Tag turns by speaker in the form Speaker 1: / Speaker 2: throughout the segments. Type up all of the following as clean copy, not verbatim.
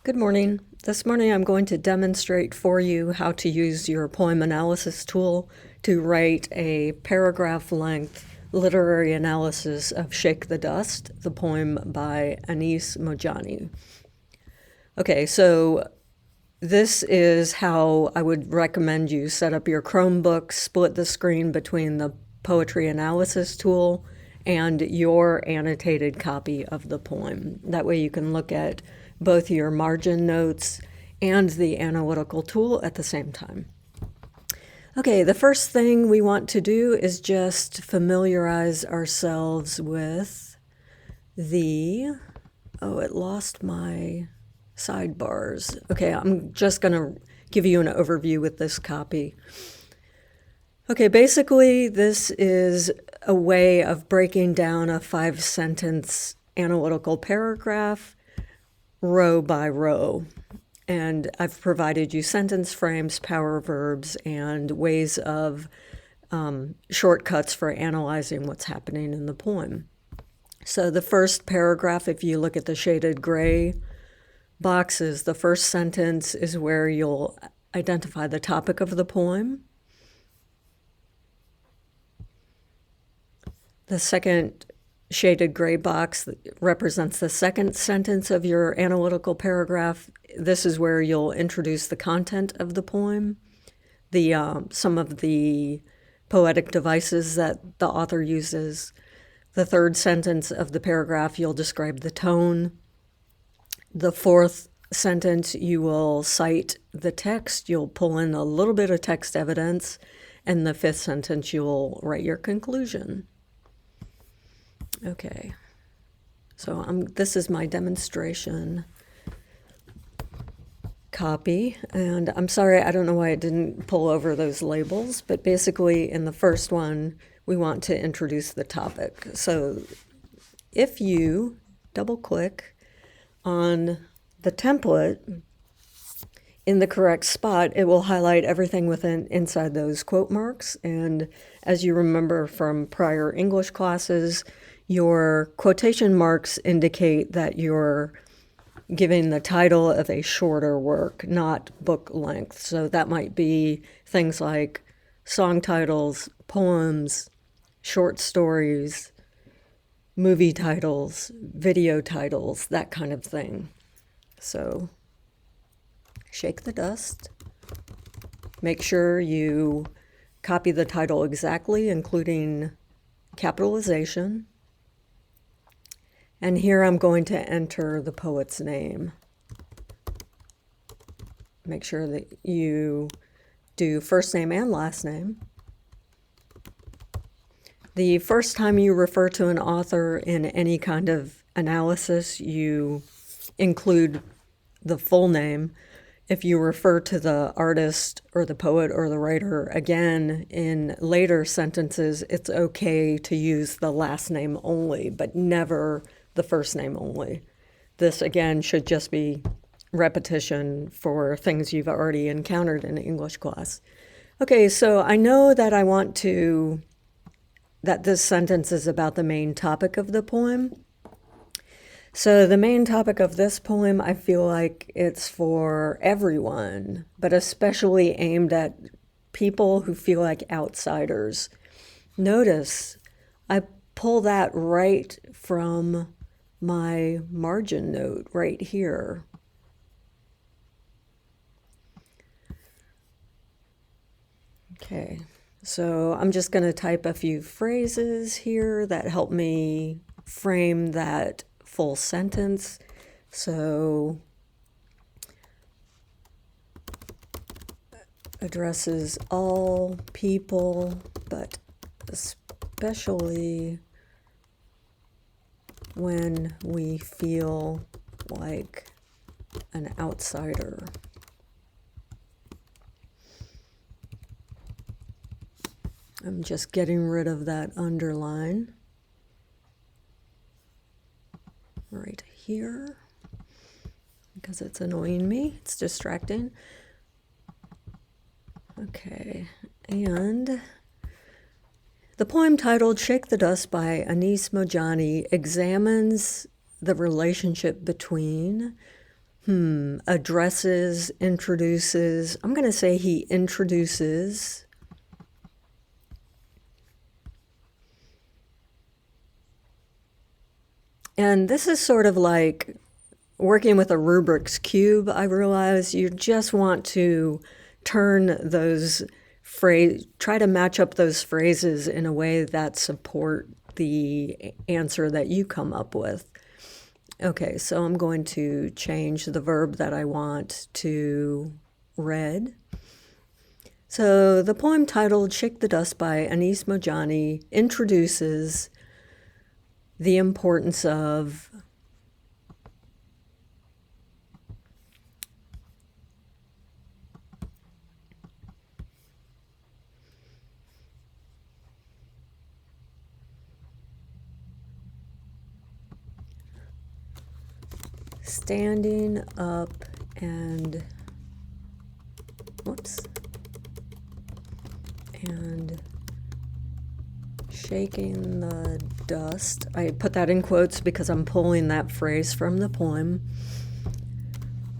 Speaker 1: Good morning. This morning I'm going to demonstrate for you how to use your poem analysis tool to write a paragraph-length literary analysis of Shake the Dust, the poem by Anis Mojani. Okay, so this is how I would recommend you set up your Chromebook, split the screen between the poetry analysis tool and your annotated copy of the poem. That way you can look at both your margin notes and the analytical tool at the same time. Okay, the first thing we want to do is just familiarize ourselves with it lost my sidebars. Okay, I'm just going to give you an overview with this copy. Okay, basically this is a way of breaking down a 5-sentence analytical paragraph row by row. And I've provided you sentence frames, power verbs, and ways of shortcuts for analyzing what's happening in the poem. So the first paragraph, if you look at the shaded gray boxes, the first sentence is where you'll identify the topic of the poem. The second shaded gray box represents the second sentence of your analytical paragraph. This is where you'll introduce the content of the poem, some of the poetic devices that the author uses. The third sentence of the paragraph, you'll describe the tone. The fourth sentence, you will cite the text. You'll pull in a little bit of text evidence. And the fifth sentence, you'll write your conclusion. Okay, so this is my demonstration copy, and I'm sorry, I don't know why it didn't pull over those labels, but basically in the first one, we want to introduce the topic. So if you double-click on the template in the correct spot, it will highlight everything inside those quote marks, and as you remember from prior English classes, your quotation marks indicate that you're giving the title of a shorter work, not book length. So that might be things like song titles, poems, short stories, movie titles, video titles, that kind of thing. So shake the dust. Make sure you copy the title exactly, including capitalization. And here I'm going to enter the poet's name. Make sure that you do first name and last name. The first time you refer to an author in any kind of analysis, you include the full name. If you refer to the artist or the poet or the writer again in later sentences, it's okay to use the last name only, but never the first name only. This, again, should just be repetition for things you've already encountered in English class. Okay, so I know that that this sentence is about the main topic of the poem. So the main topic of this poem, I feel like it's for everyone, but especially aimed at people who feel like outsiders. Notice I pull that right from my margin note right here. Okay, so I'm just going to type a few phrases here that help me frame that full sentence. So addresses all people, but especially when we feel like an outsider. I'm just getting rid of that underline right here because it's annoying me. It's distracting. Okay, and the poem titled Shake the Dust by Anis Mojani examines the relationship between Addresses, introduces. I'm going to say he introduces. And this is sort of like working with a Rubik's Cube. I realize you just want to turn those try to match up those phrases in a way that support the answer that you come up with. Okay, so I'm going to change the verb that I want to read. So the poem titled Shake the Dust by Anis Mojani introduces the importance of standing up and shaking the dust. I put that in quotes because I'm pulling that phrase from the poem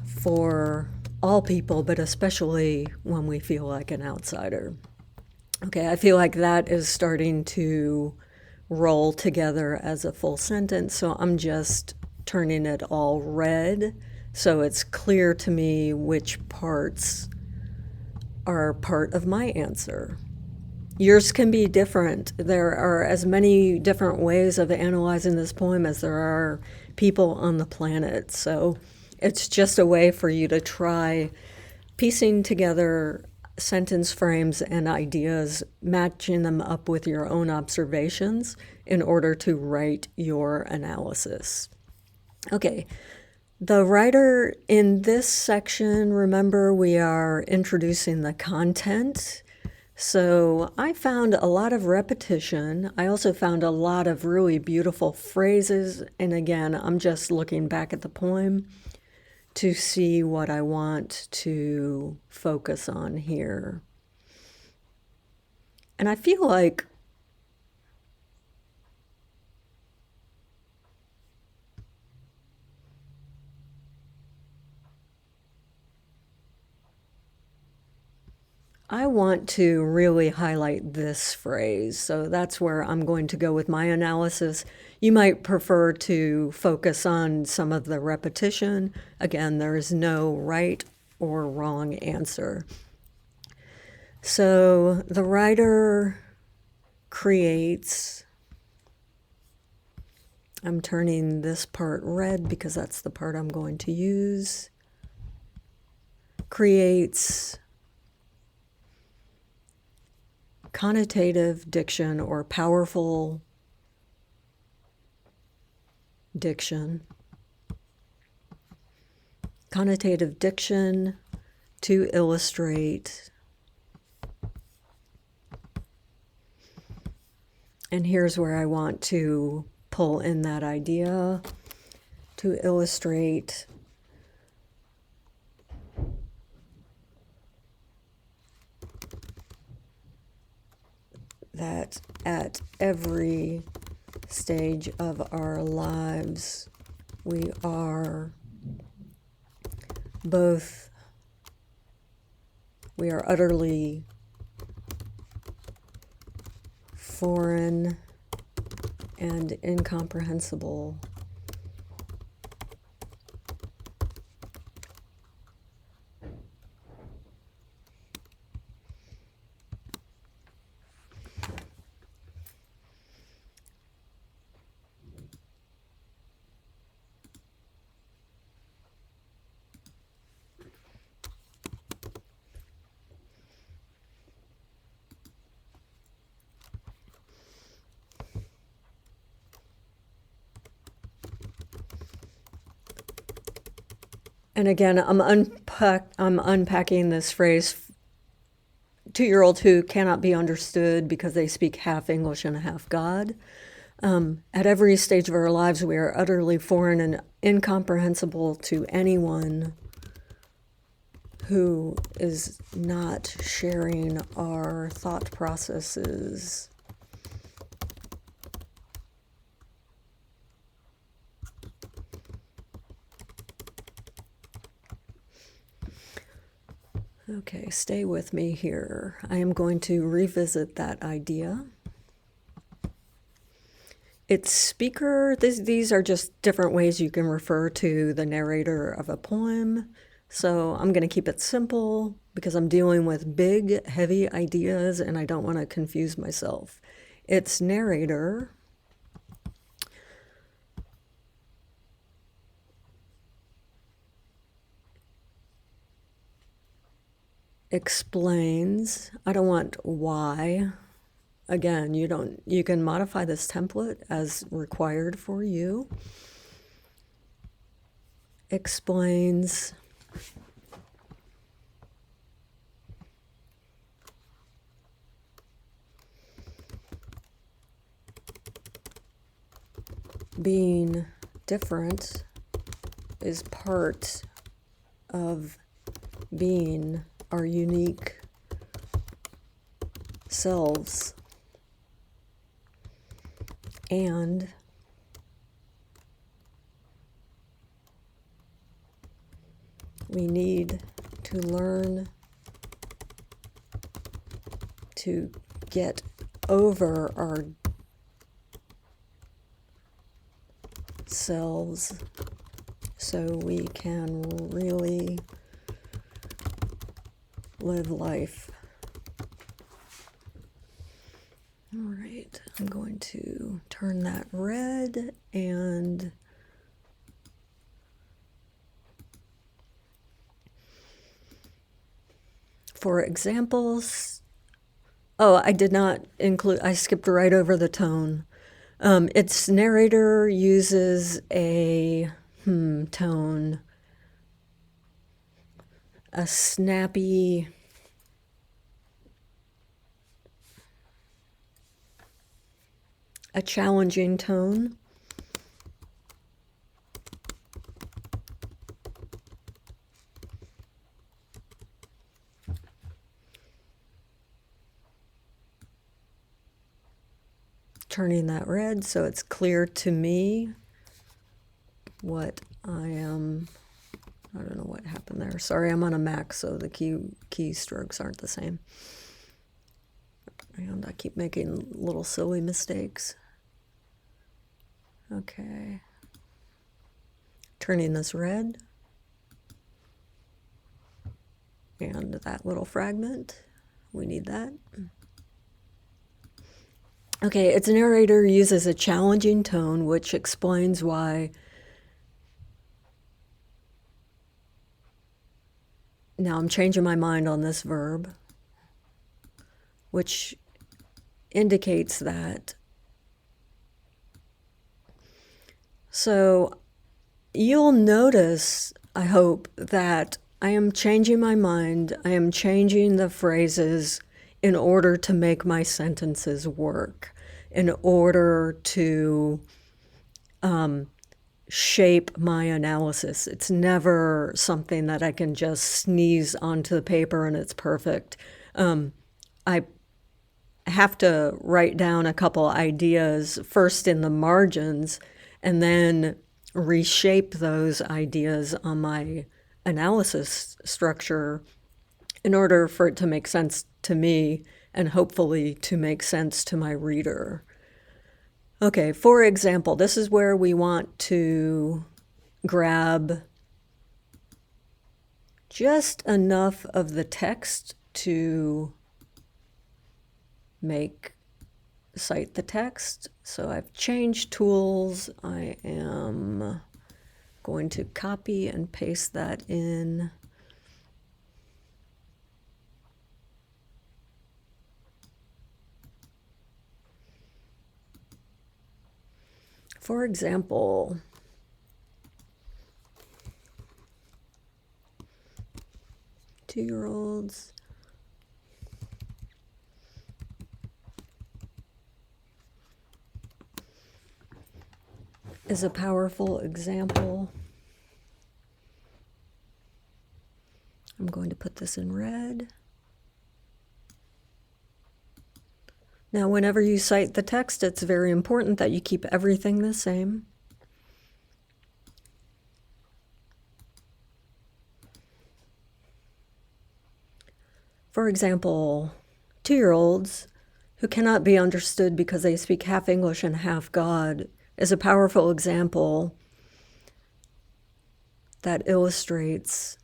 Speaker 1: for all people, but especially when we feel like an outsider. Okay, I feel like that is starting to roll together as a full sentence, so I'm just turning it all red so it's clear to me which parts are part of my answer. Yours can be different. There are as many different ways of analyzing this poem as there are people on the planet. So it's just a way for you to try piecing together sentence frames and ideas, matching them up with your own observations in order to write your analysis. Okay. The writer in this section, remember, we are introducing the content. So I found a lot of repetition. I also found a lot of really beautiful phrases. And again, I'm just looking back at the poem to see what I want to focus on here. And I feel like I want to really highlight this phrase, so that's where I'm going to go with my analysis. You might prefer to focus on some of the repetition. Again, there is no right or wrong answer. So the writer creates, I'm turning this part red because that's the part I'm going to use, creates connotative diction or powerful diction. Connotative diction to illustrate. And here's where I want to pull in that idea to illustrate that at every stage of our lives, we are utterly foreign and incomprehensible. And again, I'm unpacking this phrase, 2-year-olds who cannot be understood because they speak half English and half God. At every stage of our lives, we are utterly foreign and incomprehensible to anyone who is not sharing our thought processes. Okay, stay with me here. I am going to revisit that idea. It's speaker, these are just different ways you can refer to the narrator of a poem. So I'm going to keep it simple because I'm dealing with big, heavy ideas and I don't want to confuse myself. It's narrator. Explains. I don't want why. Again, you can modify this template as required for you. Explains. Being different is part of being our unique selves. And we need to learn to get over our selves so we can really live life. All right, I'm going to turn that red and for examples, I did not include, I skipped right over the tone. Its narrator uses a tone, a snappy, a challenging tone. Turning that red so it's clear to me what I am. I don't know what happened there. Sorry, I'm on a Mac, so the keystrokes aren't the same. And I keep making little silly mistakes. Okay. Turning this red. And that little fragment, we need that. Okay, its narrator uses a challenging tone, which explains why. Now I'm changing my mind on this verb, which indicates that. So you'll notice, I hope, that I am changing my mind. I am changing the phrases in order to make my sentences work, in order to shape my analysis. It's never something that I can just sneeze onto the paper and it's perfect. I have to write down a couple ideas first in the margins and then reshape those ideas on my analysis structure in order for it to make sense to me and hopefully to make sense to my reader. Okay, for example, this is where we want to grab just enough of the text to cite the text. So I've changed tools. I am going to copy and paste that in. For example, two-year-olds is a powerful example. I'm going to put this in red. Now, whenever you cite the text, it's very important that you keep everything the same. For example, 2-year-olds who cannot be understood because they speak half English and half God is a powerful example that illustrates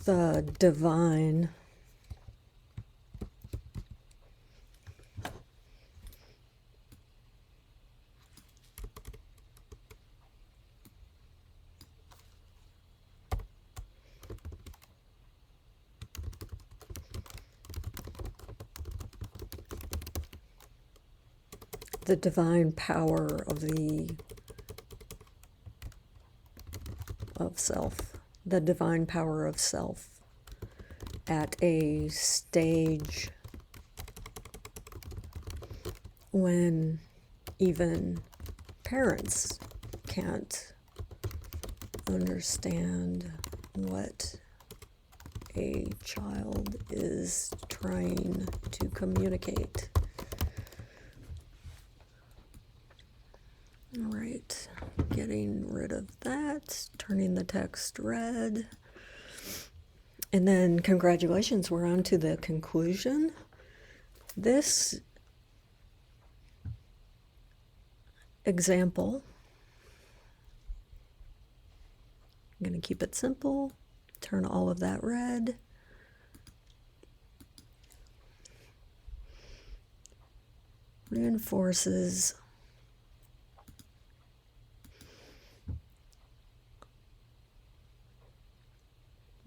Speaker 1: the divine power of self, the divine power of self at a stage when even parents can't understand what a child is trying to communicate. All right, getting rid of that, turning the text red. And then congratulations, we're on to the conclusion. This example, I'm going to keep it simple, turn all of that red. Reinforces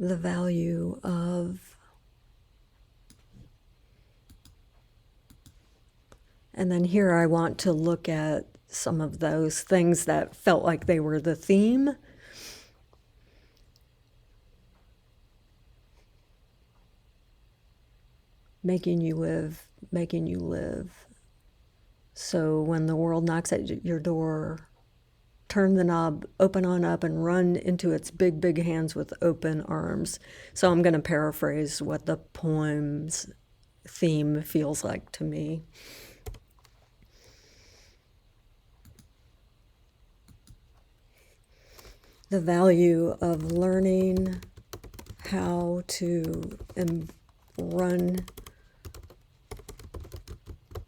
Speaker 1: the value of, and then here I want to look at some of those things that felt like they were the theme. Making you live, making you live. So when the world knocks at your door, turn the knob, open on up, and run into its big, big hands with open arms. So I'm going to paraphrase what the poem's theme feels like to me. The value of learning how to run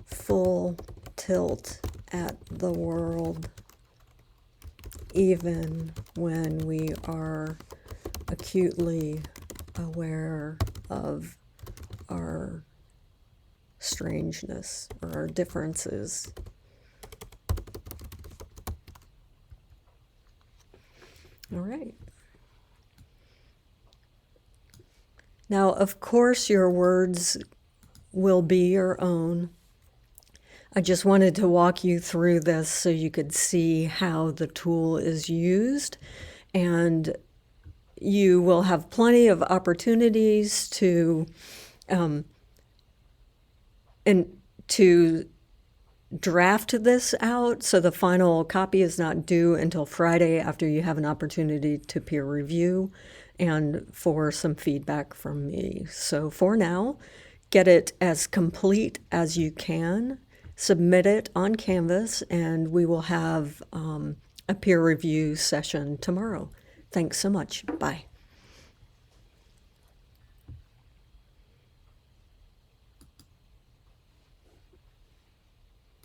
Speaker 1: full tilt at the world, even when we are acutely aware of our strangeness or our differences. All right. Now, of course, your words will be your own. I just wanted to walk you through this so you could see how the tool is used, and you will have plenty of opportunities to draft this out, so the final copy is not due until Friday after you have an opportunity to peer review and for some feedback from me. So for now, get it as complete as you can, submit it on Canvas, and we will have a peer review session tomorrow. Thanks so much. Bye.